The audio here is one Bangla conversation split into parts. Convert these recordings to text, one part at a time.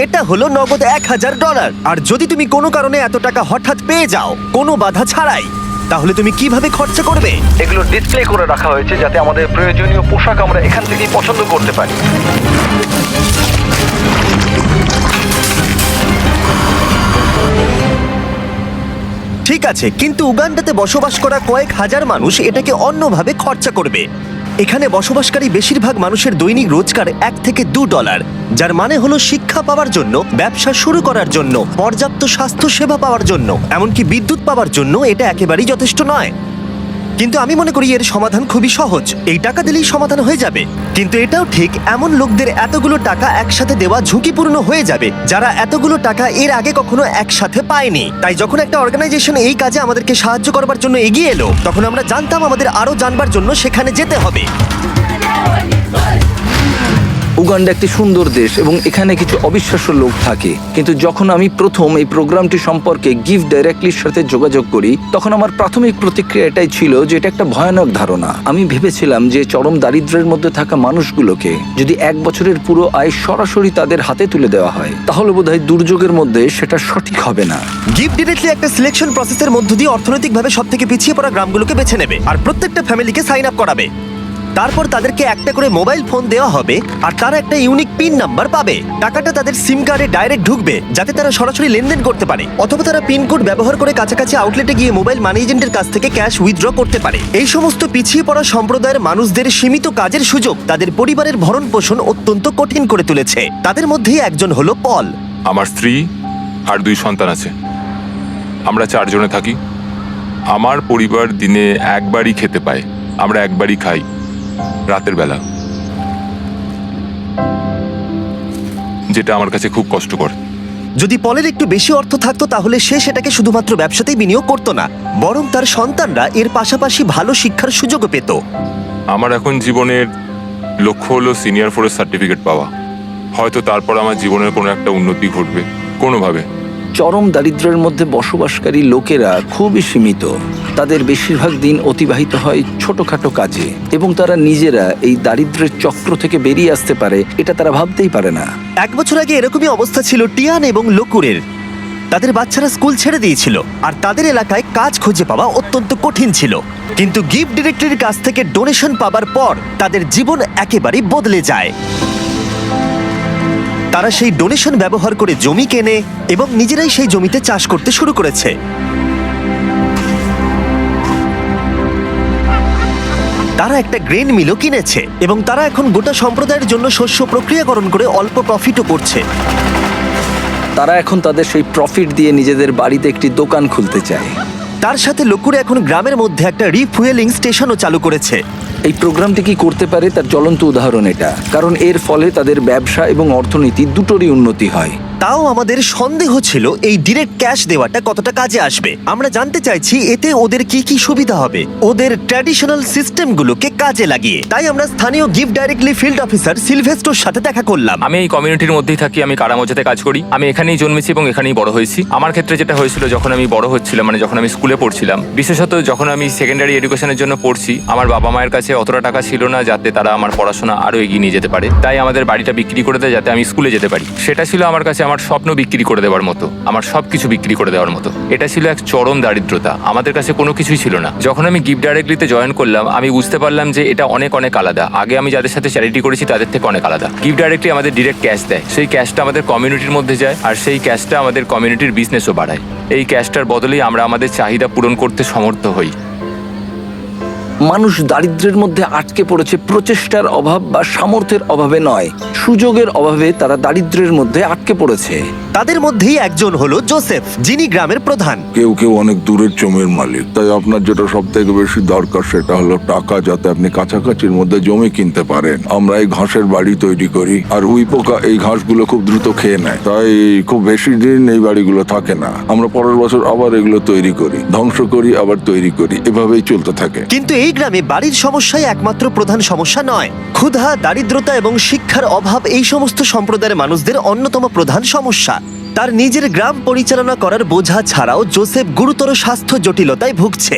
এটা হলো নগদ $1000। আর যদি তুমি কোনো কারণে এত টাকা হঠাৎ পেয়ে যাও কোনো বাধা ছাড়াই, তাহলে তুমি কিভাবে খরচা করবে? এগুলো ডিসপ্লে করে রাখা হয়েছে যাতে আমাদের প্রয়োজনীয় পোশাক আমরা এখান থেকেই পছন্দ করতে পারি। ঠিক আছে, কিন্তু উগান্ডাতে বসবাস করা কয়েক হাজার মানুষ এটাকে অন্যভাবে খরচা করবে। এখানে বসবাসকারী বেশিরভাগ মানুষের দৈনিক রোজগার $1 থেকে $2, যার মানে হলো শিক্ষা পাওয়ার জন্য, ব্যবসা শুরু করার জন্য, পর্যাপ্ত স্বাস্থ্য সেবা পাওয়ার জন্য, এমনকি বিদ্যুৎ পাওয়ার জন্য এটা একেবারেই যথেষ্ট নয়। কিন্তু আমি মনে করি এর সমাধান খুবই সহজ, এই টাকা দিলেই সমাধান হয়ে যাবে। কিন্তু এটাও ঠিক, এমন লোকদের এতগুলো টাকা একসাথে দেওয়া ঝুঁকিপূর্ণ হয়ে যাবে যারা এতগুলো টাকা এর আগে কখনো একসাথে পায়নি। তাই যখন একটা অর্গানাইজেশন এই কাজে আমাদেরকে সাহায্য করবার জন্য এগিয়ে এলো, তখন আমরা জানতাম আমাদের আরো জানবার জন্য সেখানে যেতে হবে। উগান্ডা একটি সুন্দর দেশ এবং এখানে কিছু অবিশ্বাস্য লোক থাকে, কিন্তু যখন আমি প্রথম এই প্রোগ্রামটি সম্পর্কে গিভ ডাইরেক্টলির সাথে যোগাযোগ করি, তখন আমার প্রাথমিক প্রতিক্রিয়া এটাই ছিল যে এটা একটা ভয়ানক ধারণা। আমি ভেবেছিলাম যে চরম দারিদ্র্যের মধ্যে থাকা মানুষগুলোকে যদি 1 বছরের পুরো আয় সরাসরি তাদের হাতে তুলে দেওয়া হয়, তাহলে বোধহয় দুর্যোগের মধ্যে সেটা সঠিক হবে না। গিভ ডিরেক্টলি একটা সিলেকশন প্রসেসের মধ্য দিয়ে অর্থনৈতিকভাবে সবথেকে পিছিয়ে পড়া গ্রামগুলোকে বেছে নেবে আর প্রত্যেকটা ফ্যামিলিকে সাইন আপ করাবে। তারপর তাদেরকে একটা করে মোবাইল ফোন দেওয়া হবে আর তারা একটা ইউনিক পিন নাম্বার পাবে। টাকাটা তাদের সিম কার্ডে ডাইরেক্ট ঢুকবে যাতে তারা সরাসরি লেনদেন করতে পারে, অথবা তারা পিন কোড ব্যবহার করে কাছাকাছি আউটলেটে গিয়ে মোবাইল মানি এজেন্টের কাছ থেকে ক্যাশ উইথড্র করতে পারে। এই সমস্ত পিছিয়ে পড়া সম্প্রদায়ের মানুষদের সীমিত কাজের সুযোগ তাদের পরিবারের ভরণ পোষণ অত্যন্ত কঠিন করে তুলেছে। তাদের মধ্যেই একজন হলো পল। আমার স্ত্রী আর 2 সন্তান আছে। আমরা 4 জনে থাকি। আমার পরিবার দিনে একবারই খেতে পায়, আমরা একবারই খাই, রাতের বেলা, যেটা আমার কাছে খুব কষ্টকর। যদি পলের একটু বেশি অর্থ থাকতো তাহলে সে সেটাকে শুধুমাত্র ব্যবসাতেই বিনিয়োগ করতো না, বরং তার সন্তানরা এর পাশাপাশি ভালো শিক্ষার সুযোগও পেত। আমার এখন জীবনের লক্ষ্য হলো সিনিয়র ফরেস্ট সার্টিফিকেট পাওয়া। হয়তো তারপর আমার জীবনের কোনো একটা উন্নতি ঘটবে কোনোভাবে। চরম দারিদ্র্যের মধ্যে বসবাসকারী লোকেরা খুবই সীমিত। তাদের বেশিরভাগ দিন অতিবাহিত হয় ছোটখাটো কাজে এবং তারা নিজেরা এই দারিদ্র্যের চক্র থেকে বেরিয়ে আসতে পারে এটা তারা ভাবতেই পারে না। 1 বছর আগে এরকমই অবস্থা ছিল টিয়ান এবং লোকুরের। তাদের বাচ্চারা স্কুল ছেড়ে দিয়েছিল আর তাদের এলাকায় কাজ খুঁজে পাওয়া অত্যন্ত কঠিন ছিল। কিন্তু গিভ ডিরেক্টরির কাছ থেকে ডোনেশন পাবার পর তাদের জীবন একেবারেই বদলে যায়। তারা সেই ডোনেশন ব্যবহার করে জমি কেনে এবং নিজেরাই সেই জমিতে চাষ করতে শুরু করেছে। তারা একটা গ্রেন মিলও কিনেছে এবং তারা এখন গোটা সম্প্রদায়ের জন্য শস্য প্রক্রিয়াকরণ করে অল্প প্রফিটও করছে। তারা এখন তাদের সেই প্রফিট দিয়ে নিজেদের বাড়িতে একটি দোকান খুলতে চায়। তার সাথে লোকুরে এখন গ্রামের মধ্যে একটা রিফুয়েলিং স্টেশনও চালু করেছে। এই প্রোগ্রামটি কি করতে পারে তার জ্বলন্ত উদাহরণ এটা, কারণ এর ফলে তাদের ব্যবসা এবং অর্থনীতি দুটোরই উন্নতি হয়। তাও আমাদের সন্দেহ ছিল এই ডিরেক্ট ক্যাশ দেওয়াটা কতটা কাজে আসবে। আমরা জানতে চাইছি এতে ওদের কি কি সুবিধা হবে ওদের ট্র্যাডিশনাল সিস্টেমগুলোকে কাজে লাগিয়ে। তাই আমরা স্থানীয় গিভ ডাইরেক্টলি ফিল্ড অফিসার সিলভেস্টোর সাথে দেখা করলাম। আমি এই কমিউনিটির মধ্যেই থাকি, আমি কারামোজাতে কাজ করি। আমি এখানেই জন্মেছি এবং এখানেই বড় হয়েছি। আমার ক্ষেত্রে যেটা হয়েছিল, যখন আমি বড় হচ্ছিলাম, মানে যখন আমি স্কুলে পড়ছিলাম, বিশেষত যখন আমি সেকেন্ডারি এডুকেশনের জন্য পড়ছি, আমার বাবা মায়ের কাছে অতটা টাকা ছিল না যাতে তারা আমার পড়াশোনা আরো এগিয়ে নিয়ে যেতে পারে। তাই আমাদের বাড়িটা বিক্রি করে দেয় যাতে আমি স্কুলে যেতে পারি। সেটা ছিল আমার কাছে আমার স্বপ্ন বিক্রি করে দেওয়ার মতো, আমার সবকিছু বিক্রি করে দেওয়ার মতো। এটা ছিল এক চরম দারিদ্রতা, আমাদের কাছে কোনো কিছুই ছিল না। যখন আমি গিভ ডাইরেক্টলিতে জয়েন করলাম, আমি বুঝতে পারলাম যে এটা অনেক অনেক আলাদা। আগে আমি যাদের সাথে চ্যারিটি করেছি তাদের থেকে অনেক আলাদা। গিভ ডাইরেক্টলি আমাদের ডিরেক্ট ক্যাশ দেয়, সেই ক্যাশটা আমাদের কমিউনিটির মধ্যে যায় আর সেই ক্যাশটা আমাদের কমিউনিটির বিজনেসও বাড়ায়। এই ক্যাশটার বদলেই আমরা আমাদের চাহিদা পূরণ করতে সমর্থ হই। মানুষ দারিদ্র্যের মধ্যে আটকে পড়েছে প্রচেষ্টার অভাব বা সামর্থ্যের অভাবে নয়, সুযোগের অভাবে তারা দারিদ্র্যের মধ্যে আটকে পড়েছে। তাদের মধ্যেই একজন হলো জোসেফ, যিনি গ্রামের প্রধান। কেউ কেউ অনেক দূরের জমির মালিক, তাই আপনার যেটা সব থেকে বেশি দরকার সেটা হলো টাকা, যাতে আপনি কাছাকাছির মধ্যে জমি কিনতে পারেন। আমরা এই ঘাসের বাড়ি তৈরি করি আর উইপোকা এই ঘাসগুলো খুব দ্রুত খেয়ে নেয়, তাই খুব বেশি দিন এই বাড়িগুলো থাকে না। আমরা পরের বছর আবার এগুলো তৈরি করি, ধ্বংস করি, আবার তৈরি করি, এভাবেই চলতে থাকে। কিন্তু এই গ্রামে বাড়ির সমস্যাই একমাত্র প্রধান সমস্যা নয়। ক্ষুধা, দারিদ্রতা এবং শিক্ষার অভাব এই সমস্ত সম্প্রদায়ের মানুষদের অন্যতম প্রধান সমস্যা। তার নিজের গ্রাম পরিচালনা করার বোঝা ছাড়াও জোসেফ গুরুতর স্বাস্থ্য জটিলতায় ভুগছে।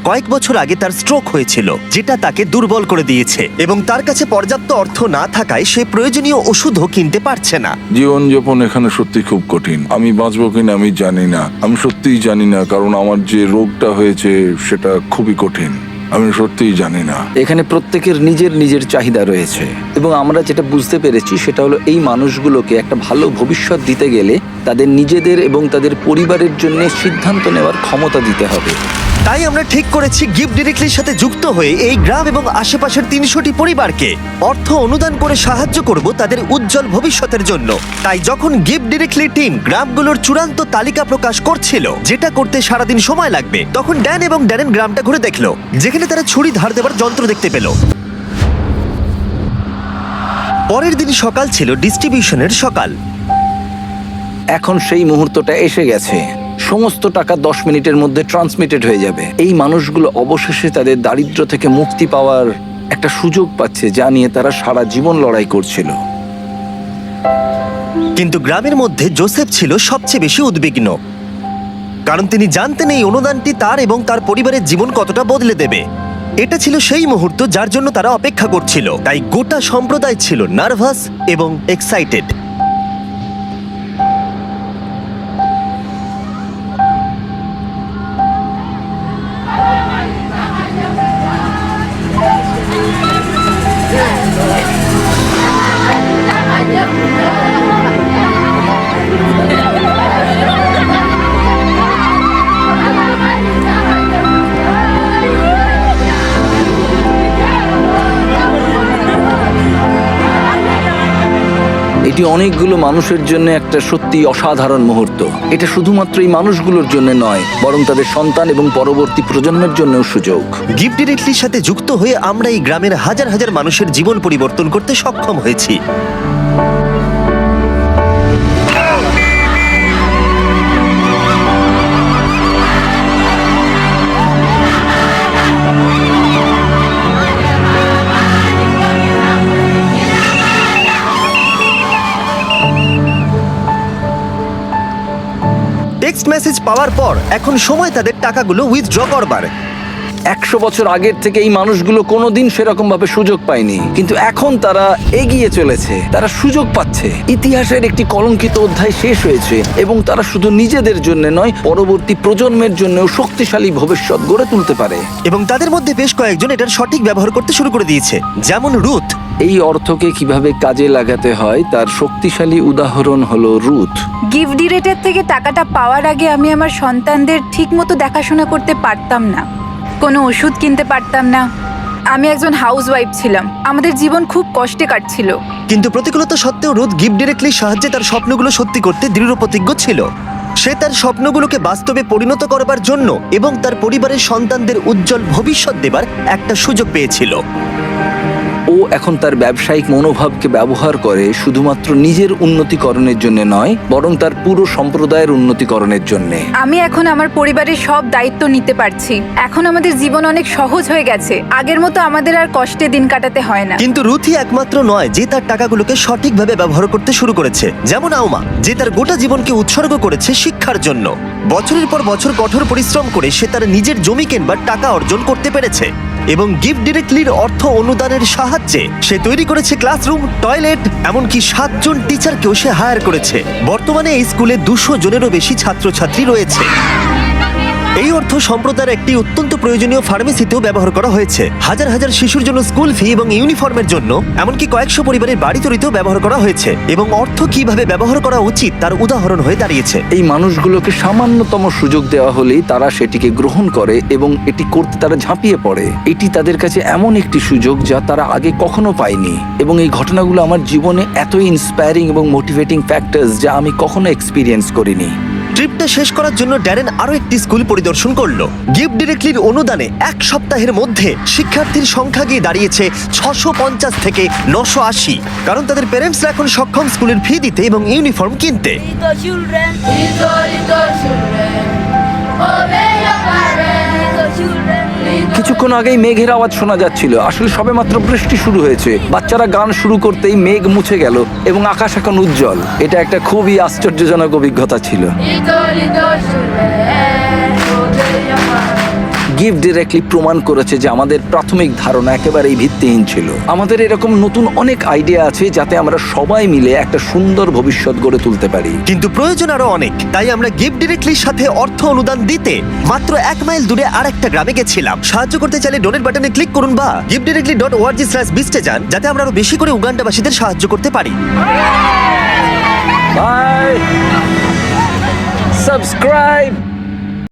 কয়েক বছর আগে তার স্ট্রোক হয়েছিল, যেটা তাকে দুর্বল করে দিয়েছে এবং তার কাছে পর্যাপ্ত অর্থ না থাকায় সে প্রয়োজনীয় ওষুধও কিনতে পারছে না। জীবনযাপন এখানে সত্যি খুব কঠিন। আমি বাঁচবো কিনা আমি জানি না, আমি সত্যিই জানি না, কারণ আমার যে রোগটা হয়েছে সেটা খুবই কঠিন। আমি সত্যিই জানি না। এখানে প্রত্যেকের নিজের নিজের চাহিদা রয়েছে এবং আমরা যেটা বুঝতে পেরেছি সেটা হলো এই মানুষগুলোকে একটা ভালো ভবিষ্যৎ দিতে গেলে তাদের নিজেদের এবং তাদের পরিবারের জন্য সিদ্ধান্ত নেওয়ার ক্ষমতা দিতে হবে। তাই আমরা ঠিক করেছি গিফট ডিরেক্টলির সাথে যুক্ত হয়ে এই গ্রাম এবং আশেপাশের 300টি পরিবারকে অর্থ অনুদান করে সাহায্য করব তাদের উজ্জ্বল ভবিষ্যতের জন্য। তাই যখন গিফট ডিরেক্টলি টিম গ্রামগুলোর চূড়ান্ত তালিকা প্রকাশ করছিল, যেটা করতে সারাদিন সময় লাগবে, তখন ড্যান এবং ড্যারেন গ্রামটা ঘুরে দেখলো, যেখানে তারা ছুরি ধার দেবার যন্ত্র দেখতে পেল। পরের দিন সকাল ছিল ডিস্ট্রিবিউশনের সকাল। এখন সেই মুহূর্তটা এসে গেছে। সমস্ত টাকা 10 মিনিটের মধ্যে ট্রান্সমিটেড হয়ে যাবে। এই মানুষগুলো অবশেষে তাদের দারিদ্র্য থেকে মুক্তি পাওয়ার একটা সুযোগ পাচ্ছে, যা নিয়ে তারা সারা জীবন লড়াই করছিল। কিন্তু গ্রামের মধ্যে জোসেফ ছিল সবচেয়ে বেশি উদ্বিগ্ন, কারণ তিনি জানতেন এই অনুদানটি তার এবং তার পরিবারের জীবন কতটা বদলে দেবে। এটা ছিল সেই মুহূর্ত যার জন্য তারা অপেক্ষা করছিল। তাই গোটা সম্প্রদায় ছিল নার্ভাস এবং এক্সাইটেড। এটি অনেকগুলো মানুষের জন্য একটা সত্যি অসাধারণ মুহূর্ত। এটা শুধুমাত্র এই মানুষগুলোর জন্য নয়, বরং তাদের সন্তান এবং পরবর্তী প্রজন্মের জন্যও সুযোগ। গিফট ডিরেক্টলির সাথে যুক্ত হয়ে আমরা এই গ্রামের হাজার হাজার মানুষের জীবন পরিবর্তন করতে সক্ষম হয়েছি। টেক্সট মেসেজ পাওয়ার পর এখন সময় তাদের টাকাগুলো উইথড্র করবার। 100 বছর আগের থেকে এই মানুষগুলো কোনোদিন সেরকম ভাবে সুযোগ পায়নি, কিন্তু এখন তারা এগিয়ে চলেছে, তারা সুযোগ পাচ্ছে। ইতিহাসের একটি কলঙ্কিত অধ্যায় শেষ হয়েছে এবং তারা শুধু নিজেদের জন্য নয়, পরবর্তী প্রজন্মের জন্যও শক্তিশালী ভবিষ্যৎ গড়ে তুলতে পারে। এবং তাদের মধ্যে বেশ কয়েকজন এটার সঠিক ব্যবহার করতে শুরু করে দিয়েছে, যেমন রুথ। এই অর্থকে কিভাবে কাজে লাগাতে হয় তার শক্তিশালী উদাহরণ হলো রুথ। গিফট ডিরেক্টর থেকে টাকাটা পাওয়ার আগে আমি আমার সন্তানদের ঠিকমতো দেখাশোনা করতে পারতাম না, কোনো ওষুধ কিনতে পারতাম না। আমি একজন হাউসওয়াইফ ছিলাম, আমাদের জীবন খুব কষ্টে কাটছিল। কিন্তু প্রতিকূলতা সত্ত্বেও রুথ গিফট ডিরেক্টলির সাহায্যে তার স্বপ্নগুলো সত্যি করতে দৃঢ় প্রতিজ্ঞ ছিল। সে তার স্বপ্নগুলোকে বাস্তবে পরিণত করবার জন্য এবং তার পরিবারের সন্তানদের উজ্জ্বল ভবিষ্যৎ দেবার একটা সুযোগ পেয়েছিল। ও এখন তার ব্যবসায়িক মনোভাবকে ব্যবহার করে শুধুমাত্র নিজের উন্নতিকরণের জন্য নয়, বরং তার পুরো সম্প্রদায়ের উন্নতিকরণের জন্য। আমি এখন আমার পরিবারের সব দায়িত্ব নিতে পারছি। এখন আমাদের জীবন অনেক সহজ হয়ে গেছে, আগের মতো আমাদের আর কষ্টে দিন কাটাতে হয় না। কিন্তু রুথই একমাত্র নয় যে তার টাকাগুলোকে সঠিকভাবে ব্যবহার করতে শুরু করেছে, যেমন আউমা, যে তার গোটা জীবনকে উৎসর্গ করেছে শিক্ষার জন্য। বছরের পর বছর কঠোর পরিশ্রম করে সে তার নিজের জমি কেনবার টাকা অর্জন করতে পেরেছে এবং গিফট ডিরেক্টলির অর্থ অনুদানের সাহায্যে সে তৈরি করেছে ক্লাসরুম, টয়লেট, এমনকি 7 জন টিচারকেও সে হায়ার করেছে। বর্তমানে এই স্কুলে 200 জনেরও বেশি ছাত্রছাত্রী রয়েছে। এই অর্থ সম্প্রদায়ের একটি অত্যন্ত প্রয়োজনীয় ফার্মেসিতেও ব্যবহার করা হয়েছে। হাজার হাজার শিশুর জন্য স্কুল ফি এবং ইউনিফর্মের জন্য, এমনকি কয়েকশো পরিবারের বাড়ি তৈরিতেও ব্যবহার করা হয়েছে। এবং অর্থ কিভাবে ব্যবহার করা উচিত তার উদাহরণ হয়ে দাঁড়িয়েছে। এই মানুষগুলোকে সামান্যতম সুযোগ দেওয়া হলেই তারা সেটিকে গ্রহণ করে এবং এটি করতে তারা ঝাঁপিয়ে পড়ে। এটি তাদের কাছে এমন একটি সুযোগ যা তারা আগে কখনো পায়নি। এবং এই ঘটনাগুলো আমার জীবনে এতই ইন্সপায়ারিং এবং মোটিভেটিং ফ্যাক্টরস যা আমি কখনো এক্সপিরিয়েন্স করিনি। ট্রিপটা শেষ করার জন্য ড্যারেন আরো একটি স্কুল পরিদর্শন করলো। গিফট ডিরেক্টলির অনুদানে 1 সপ্তাহের মধ্যে শিক্ষার্থীর সংখ্যা গিয়ে দাঁড়িয়েছে 650 থেকে 980, কারণ তাদের প্যারেন্টসরা এখন সক্ষম স্কুলের ফি দিতে এবং ইউনিফর্ম কিনতে। Little children, little children, obey your parents, little children. কিছুক্ষণ আগেই মেঘের আওয়াজ শোনা যাচ্ছিল। আসলে সবেমাত্র বৃষ্টি শুরু হয়েছে। বাচ্চারা গান শুরু করতেই মেঘ মুছে গেল এবং আকাশ এখন উজ্জ্বল। এটা একটা খুবই আশ্চর্যজনক অভিজ্ঞতা ছিল। Little children, obey your parents. Give directly প্রমাণ করেছে যে আমাদের প্রাথমিক ধারণা একেবারেই ভিত্তিহীন ছিল। আমাদের এরকম নতুন অনেক আইডিয়া আছে যাতে আমরা সবাই মিলে একটা সুন্দর ভবিষ্যৎ গড়ে তুলতে পারি। কিন্তু প্রয়োজন আরো অনেক, তাই আমরা গিফট ডিরেক্টলির সাথে অর্থ অনুদান দিতে মাত্র 1 মাইল দূরে আরেকটা গ্রামে গেছিলাম। সাহায্য করতে চাইলে ডোনেট বাটনে ক্লিক করুন বা giftdirectly.org/beast এ যান, যাতে আমরা আরো বেশি করে উগান্ডাবাসীদের সাহায্য করতে পারি। Bye, subscribe.